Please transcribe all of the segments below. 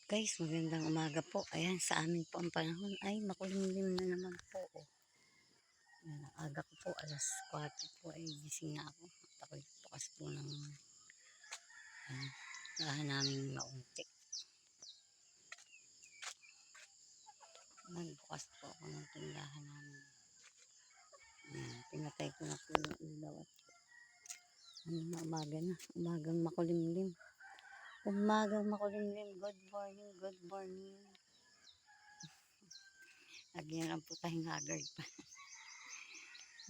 Guys, magandang umaga po. Ayan, sa amin po ang panahon ay makulimlim na naman po. Ayan, ang aga ko po, alas 4 po ay gising na ako. At ako'y bukas po ng lahan naming maunti. Nagbukas po ako ng tindahan namin. Ayan, pinatay ko na po yung ilaw at ano na, umaga na. Umagang makulimlim. Umagang makulimlim. Good morning, good morning. Lagyan ang putahing haggard pa.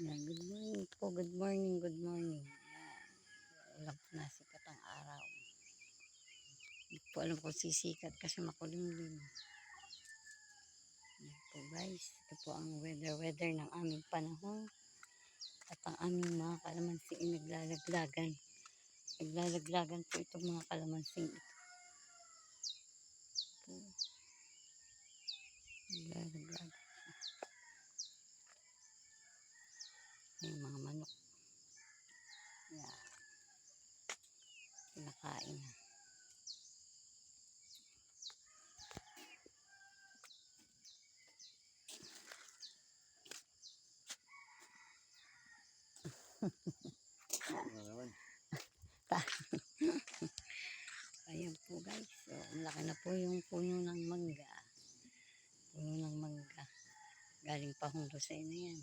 Yan, good morning po, good morning, good morning. Yan, alam po na sikat ang araw. Hindi po alam kung sisikat kasi makulimlim. Yan po guys, ito po ang weather ng aming panahon. At ang aming mga kalamansi ay naglalaglagan. Naglalaglagan po itong mga kalamansing ito. Po, naglalaglagan. Yung mga manok. Yan, pinakain na. Ayan po guys, so ang laki na po yung puno ng mangga. Puno ng mangga. Galing pa hong Rosena yan.